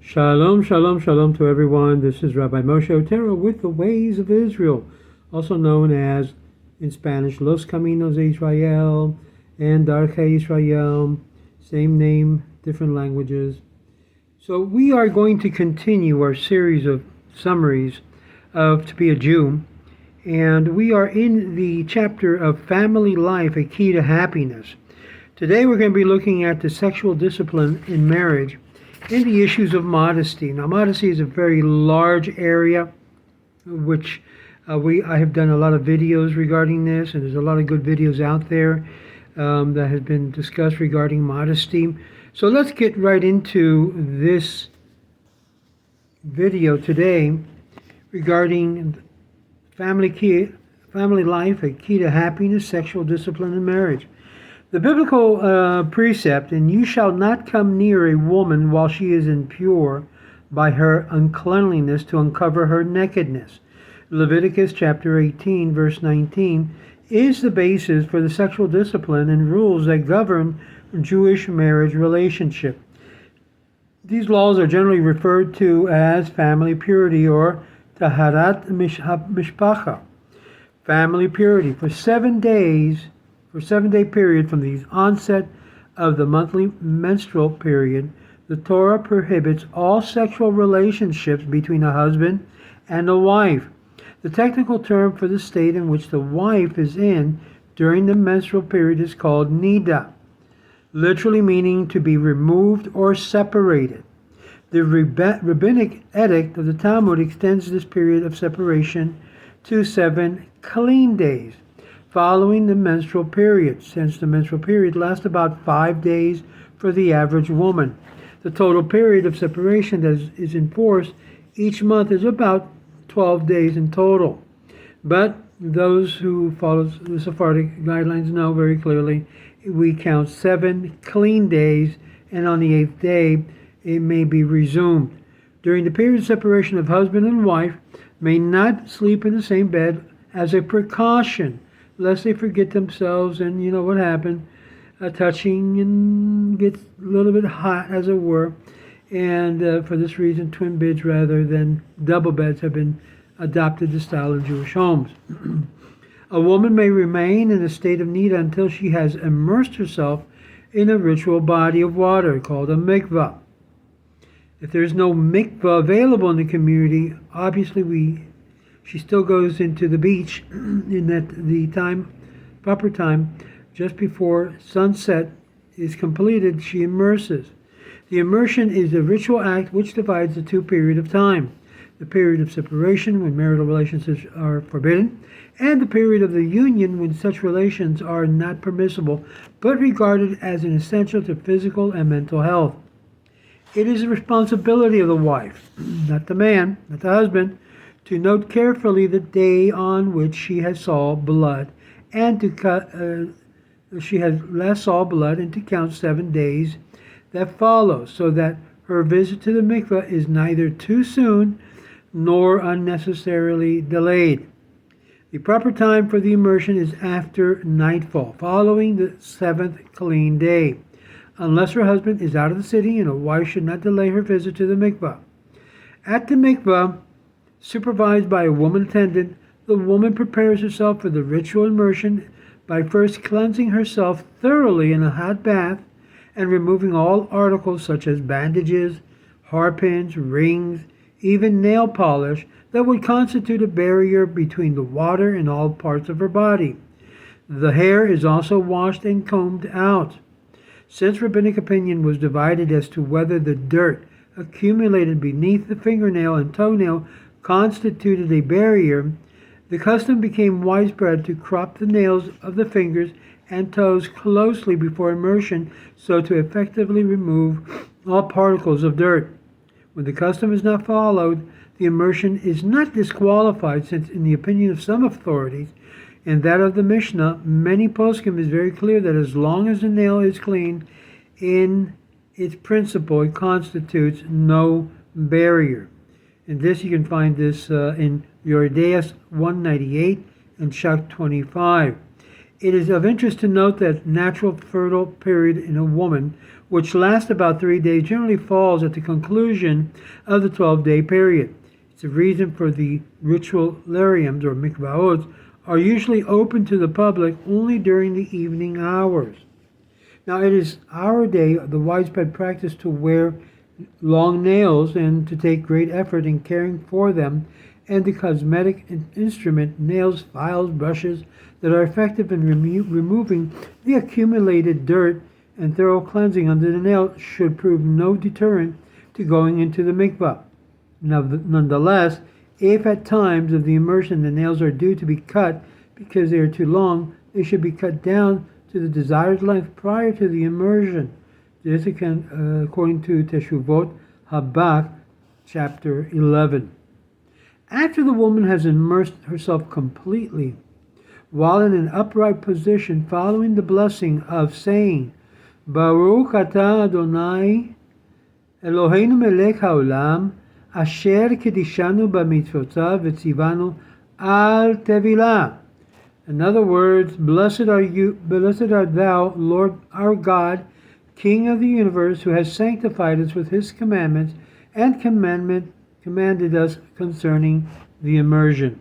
Shalom, shalom, shalom to everyone. This is Rabbi Moshe Otero with the Ways of Israel, also known as, in Spanish, Los Caminos de Israel and Darchei Israel. Same name, different languages. So we are going to continue our series of summaries of To Be a Jew, and we are in the chapter of Family Life, a Key to Happiness. Today we're going to be looking at the sexual discipline in marriage and the issues of modesty. Now, modesty is a very large area, which I have done a lot of videos regarding this, and there's a lot of good videos out there that has been discussed regarding modesty. So let's get right into this video today regarding family life, a key to happiness, sexual discipline, and marriage. The biblical precept, and you shall not come near a woman while she is impure by her uncleanliness to uncover her nakedness. Leviticus chapter 18, verse 19, is the basis for the sexual discipline and rules that govern Jewish marriage relationship. These laws are generally referred to as family purity or taharat mishpacha, family purity. For 7-day period from the onset of the monthly menstrual period, the Torah prohibits all sexual relationships between a husband and a wife. The technical term for the state in which the wife is in during the menstrual period is called nida, literally meaning to be removed or separated. The rabbinic edict of the Talmud extends this period of separation to 7 clean days following the menstrual period, since the menstrual period lasts about 5 days for the average woman. The total period of separation that is enforced each month is about 12 days in total. But those who follow the Sephardic guidelines know very clearly we count 7 clean days, and on the 8th day it may be resumed. During the period of separation, of husband and wife may not sleep in the same bed as a precaution, lest they forget themselves and, you know what happened, touching and gets a little bit hot, as it were. And for this reason, twin beds rather than double beds have been adopted to style in Jewish homes. A woman may remain in a state of nida until she has immersed herself in a ritual body of water called a mikvah. If there's no mikvah available in the community, obviously she still goes into the beach in the proper time, just before sunset is completed. She immerses. The immersion is a ritual act which divides the two periods of time: the period of separation, when marital relationships are forbidden, and the period of the union, when such relations are not permissible, but regarded as an essential to physical and mental health. It is the responsibility of the wife, not the man, not the husband, to note carefully the day on which she has saw blood, and she has last saw blood, and to count 7 days that follow, so that her visit to the mikveh is neither too soon nor unnecessarily delayed. The proper time for the immersion is after nightfall, following the 7th clean day, unless her husband is out of the city, and a wife should not delay her visit to the mikveh. At the mikveh, supervised by a woman attendant, the woman prepares herself for the ritual immersion by first cleansing herself thoroughly in a hot bath and removing all articles such as bandages, hairpins, rings, even nail polish that would constitute a barrier between the water and all parts of her body. The hair is also washed and combed out. Since rabbinic opinion was divided as to whether the dirt accumulated beneath the fingernail and toenail constituted a barrier, the custom became widespread to crop the nails of the fingers and toes closely before immersion, so to effectively remove all particles of dirt. When the custom is not followed, the immersion is not disqualified, since in the opinion of some authorities, and that of the Mishnah, many poskim, is very clear that as long as the nail is clean, in its principle it constitutes no barrier. And this, you can find this in Yoredeus 198 and Shak 25. It is of interest to note that natural fertile period in a woman, which lasts about 3 days, generally falls at the conclusion of the 12-day period. It's a reason for the ritualariums or mikvaot are usually open to the public only during the evening hours. Now, it is our day the widespread practice to wear long nails and to take great effort in caring for them, and the cosmetic instrument, nails, files, brushes, that are effective in removing the accumulated dirt and thorough cleansing under the nail should prove no deterrent to going into the mikvah. Nonetheless, if at times of the immersion the nails are due to be cut because they are too long, they should be cut down to the desired length prior to the immersion. This according to Teshuvot Habak, chapter 11. After the woman has immersed herself completely, while in an upright position, following the blessing of saying, Baruch atah Adonai Eloheinu melech haolam, asher kedishanu b'mitzvotav v'tzivanu al tevilah. In other words, blessed art thou, Lord our God, King of the universe, who has sanctified us with his commandments and commanded us concerning the immersion.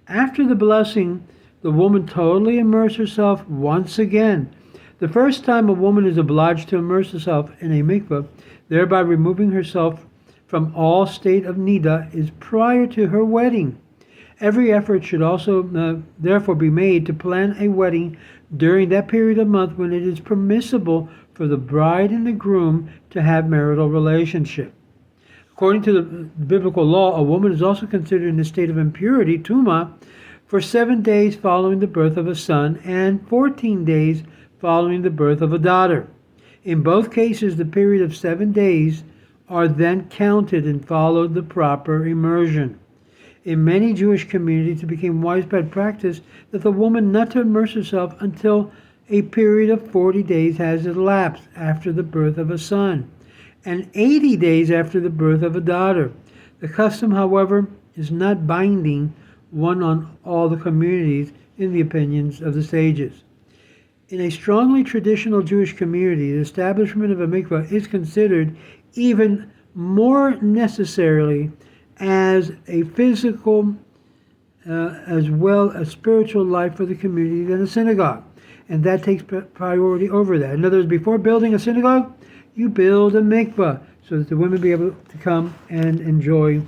After the blessing, the woman totally immerses herself once again. The first time a woman is obliged to immerse herself in a mikveh, thereby removing herself from all state of nida, is prior to her wedding. Every effort should also therefore be made to plan a wedding during that period of month when it is permissible for the bride and the groom to have marital relationship. According to the biblical law, a woman is also considered in a state of impurity, tumah, for 7 days following the birth of a son and 14 days following the birth of a daughter. In both cases, the period of 7 days are then counted and followed the proper immersion. In many Jewish communities, it became widespread practice that the woman not to immerse herself until a period of 40 days has elapsed after the birth of a son, and 80 days after the birth of a daughter. The custom, however, is not binding one on all the communities in the opinions of the sages. In a strongly traditional Jewish community, the establishment of a mikvah is considered even more necessarily as a physical as well as spiritual life for the community than a synagogue. And that takes priority over that. In other words, before building a synagogue, you build a mikvah so that the women be able to come and enjoy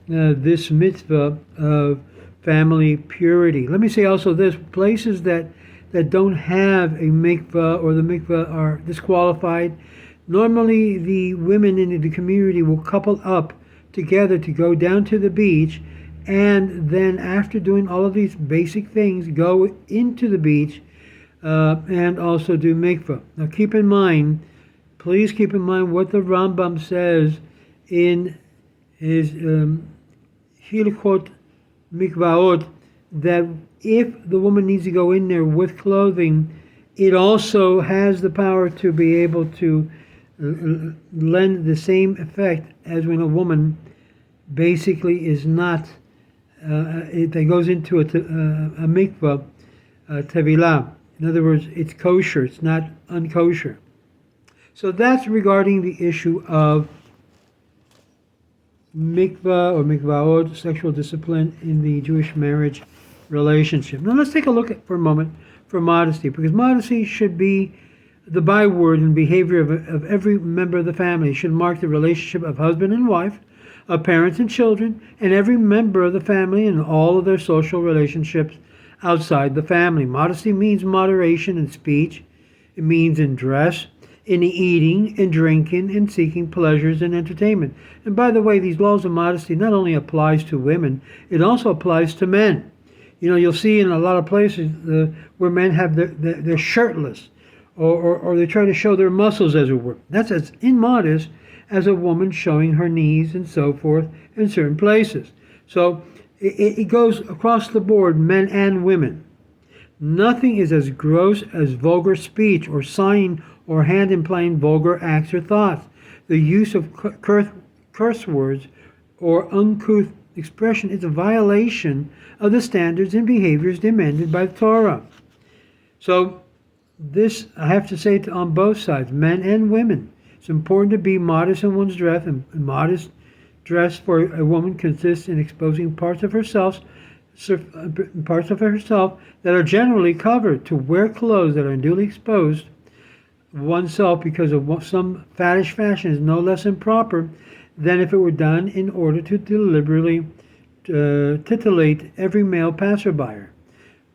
this mitzvah of family purity. Let me say also this, places that don't have a mikvah or the mikvah are disqualified, normally the women in the community will couple up together to go down to the beach, and then after doing all of these basic things, go into the beach and also do mikvah. Now please keep in mind what the Rambam says in his Hilchot Mikvaot, that if the woman needs to go in there with clothing, it also has the power to be able to lend the same effect as when a woman basically is not, that goes into a mikvah, tevilah. In other words, it's kosher, it's not unkosher. So that's regarding the issue of mikvah or mikvaot, sexual discipline in the Jewish marriage relationship. Now let's take a look for a moment for modesty, because modesty should be the byword and behavior of every member of the family. It should mark the relationship of husband and wife, of parents and children, and every member of the family and all of their social relationships outside the family. Modesty means moderation in speech. It means in dress, in eating and drinking, and seeking pleasures and entertainment. And by the way, these laws of modesty not only applies to women, it also applies to men. You know, you'll see in a lot of places where men have they're shirtless, or they try to show their muscles, as it were. That's as immodest as a woman showing her knees and so forth in certain places. So it goes across the board, men and women. Nothing is as gross as vulgar speech or sign or hand implying vulgar acts or thoughts. The use of curse words or uncouth expression is a violation of the standards and behaviors demanded by the Torah. So this, I have to say, on both sides, men and women. It's important to be modest in one's dress, and modest dress for a woman consists in exposing parts of herself that are generally covered. To wear clothes that are unduly exposed oneself because of some faddish fashion is no less improper than if it were done in order to deliberately titillate every male passerby.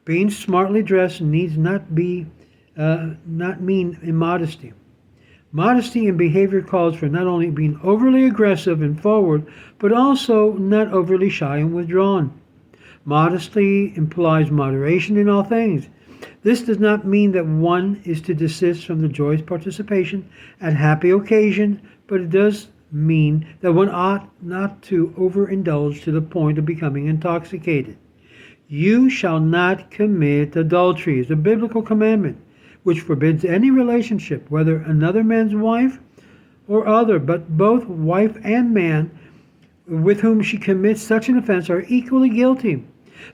Being smartly dressed needs not mean immodesty. Modesty in behavior calls for not only being overly aggressive and forward, but also not overly shy and withdrawn. Modesty implies moderation in all things. This does not mean that one is to desist from the joyous participation at happy occasions, but it does mean that one ought not to overindulge to the point of becoming intoxicated. You shall not commit adultery is a biblical commandment which forbids any relationship, whether another man's wife or other, but both wife and man with whom she commits such an offense are equally guilty.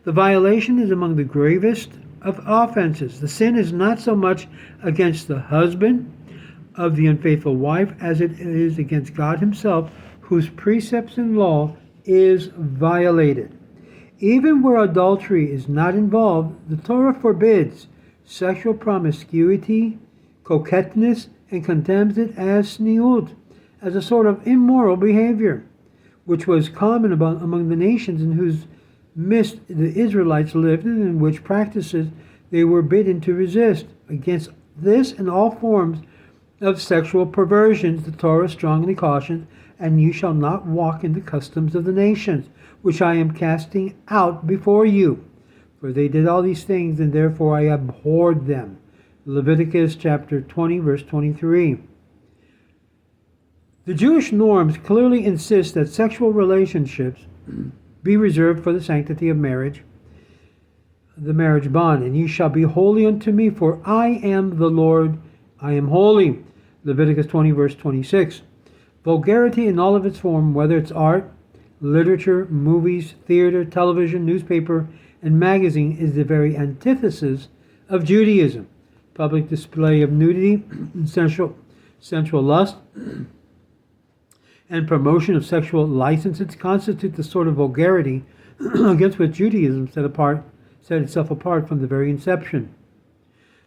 The violation is among the gravest of offenses. The sin is not so much against the husband of the unfaithful wife as it is against God himself, whose precepts and law is violated. Even where adultery is not involved, the Torah forbids sexual promiscuity, coquetteness, and condemns it as sniut, as a sort of immoral behavior, which was common among the nations in whose midst the Israelites lived, and in which practices they were bidden to resist. Against this and all forms of sexual perversions, the Torah strongly cautions, and you shall not walk in the customs of the nations, which I am casting out before you. For they did all these things, and therefore I abhorred them. Leviticus chapter 20, verse 23. The Jewish norms clearly insist that sexual relationships be reserved for the sanctity of marriage, the marriage bond. And ye shall be holy unto me, for I am the Lord, I am holy. Leviticus 20, verse 26. Vulgarity in all of its form, whether it's art, literature, movies, theater, television, newspaper, and magazine, is the very antithesis of Judaism. Public display of nudity, sensual lust, and promotion of sexual licenses constitute the sort of vulgarity against which Judaism set itself apart from the very inception.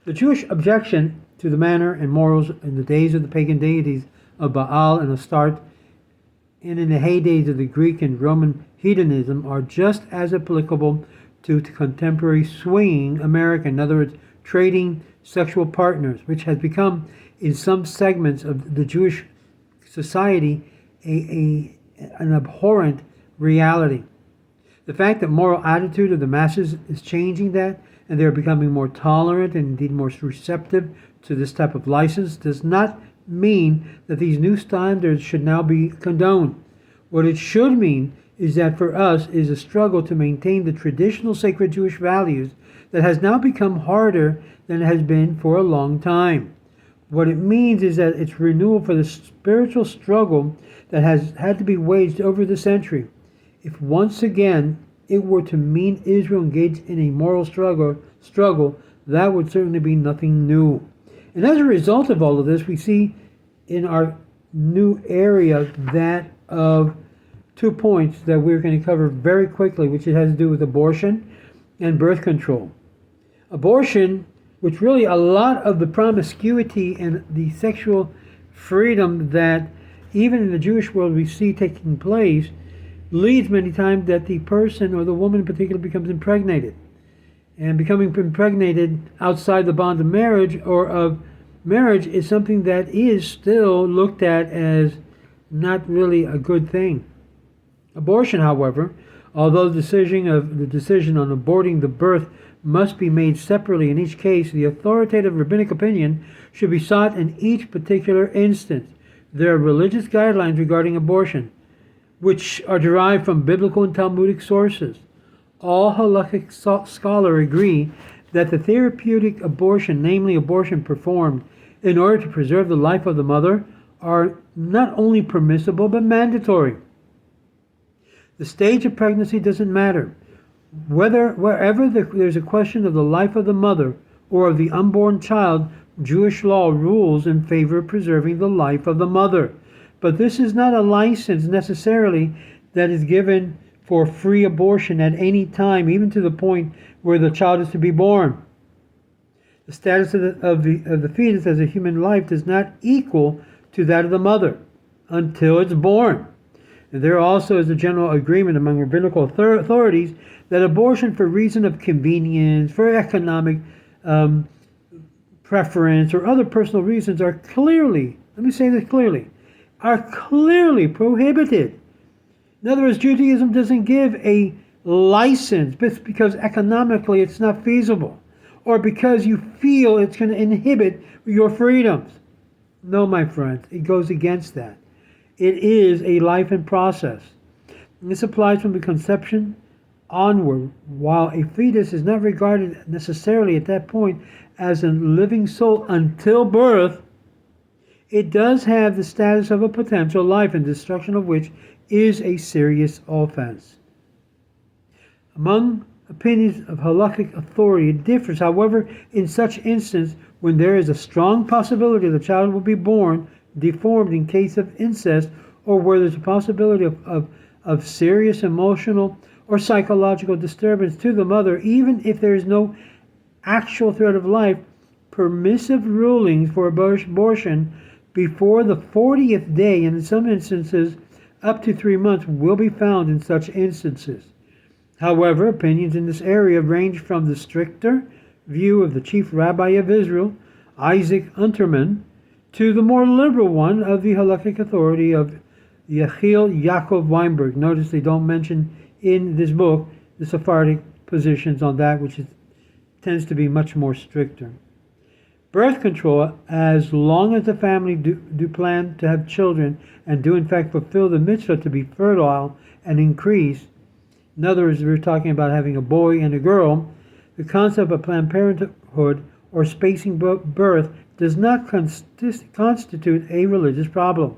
The Jewish objection to the manner and morals in the days of the pagan deities of Baal and Astarte, and in the heydays of the Greek and Roman hedonism, are just as applicable to contemporary swinging America. In other words, trading sexual partners, which has become, in some segments of the Jewish society, an abhorrent reality. The fact that moral attitude of the masses is changing that, and they're becoming more tolerant and indeed more receptive to this type of license, does not mean that these new standards should now be condoned. What it should mean is that for us is a struggle to maintain the traditional sacred Jewish values that has now become harder than it has been for a long time. What it means is that it's renewal for the spiritual struggle that has had to be waged over the century. If once again it were to mean Israel engaged in a moral struggle, that would certainly be nothing new. And as a result of all of this, we see in our new area that of 2 points that we're going to cover very quickly, which has to do with abortion and birth control. Abortion, which really a lot of the promiscuity and the sexual freedom that even in the Jewish world we see taking place, leads many times that the person or the woman in particular becomes impregnated. And becoming impregnated outside the bond of marriage or of marriage is something that is still looked at as not really a good thing. Abortion, however, although the decision on aborting the birth must be made separately in each case, the authoritative rabbinic opinion should be sought in each particular instance. There are religious guidelines regarding abortion, which are derived from biblical and Talmudic sources. All halakhic scholars agree that the therapeutic abortion, namely abortion performed in order to preserve the life of the mother, are not only permissible but mandatory. The stage of pregnancy doesn't matter. Wherever there's a question of the life of the mother or of the unborn child, Jewish law rules in favor of preserving the life of the mother. But this is not a license necessarily that is given for free abortion at any time, even to the point where the child is to be born. The status of the fetus as a human life does not equal to that of the mother until it's born. And there also is a general agreement among rabbinical authorities that abortion for reason of convenience, for economic preference, or other personal reasons are clearly, let me say this clearly, are clearly prohibited. In other words, Judaism doesn't give a license because economically it's not feasible, or because you feel it's going to inhibit your freedoms. No, my friends, it goes against that. It is a life in process. And this applies from the conception onward. While a fetus is not regarded necessarily at that point as a living soul until birth, it does have the status of a potential life, and destruction of which is a serious offense. Among opinions of halakhic authority, it differs, however, in such instance when there is a strong possibility the child will be born deformed in case of incest, or where there's a possibility of serious emotional or psychological disturbance to the mother, even if there is no actual threat of life. Permissive rulings for abortion before the 40th day, and in some instances up to 3 months, will be found in such instances. However, opinions in this area range from the stricter view of the chief rabbi of Israel, Isaac Unterman, to the more liberal one of the halakhic authority of Yechiel Yaakov Weinberg. Notice they don't mention in this book the Sephardic positions on that, which tends to be much more stricter. Birth control, as long as the family do plan to have children and do in fact fulfill the mitzvah to be fertile and increase. In other words, we're talking about having a boy and a girl. The concept of Planned Parenthood or spacing birth does not constitute a religious problem.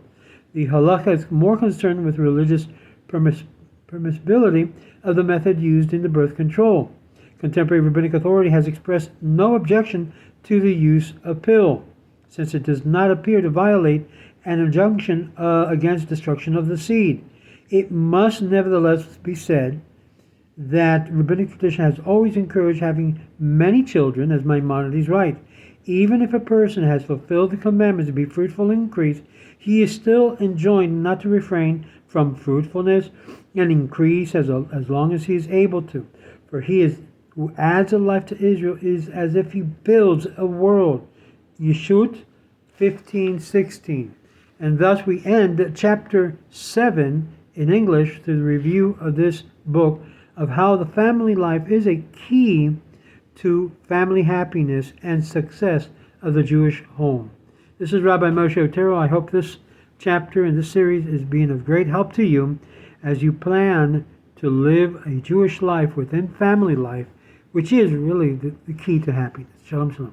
The halakha is more concerned with religious permissibility of the method used in the birth control. Contemporary rabbinic authority has expressed no objection to the use of pill, since it does not appear to violate an injunction against destruction of the seed. It must nevertheless be said that rabbinic tradition has always encouraged having many children, as Maimonides writes. Even if a person has fulfilled the commandments to be fruitful and increase, he is still enjoined not to refrain from fruitfulness and increase as long as he is able to. For he who adds a life to Israel is as if he builds a world. Yeshut 15:16. And thus we end chapter 7 in English through the review of this book of how the family life is a key to family happiness and success of the Jewish home. This is Rabbi Moshe Otero. I hope this chapter in this series is being of great help to you as you plan to live a Jewish life within family life, which is really the key to happiness. Shalom, shalom.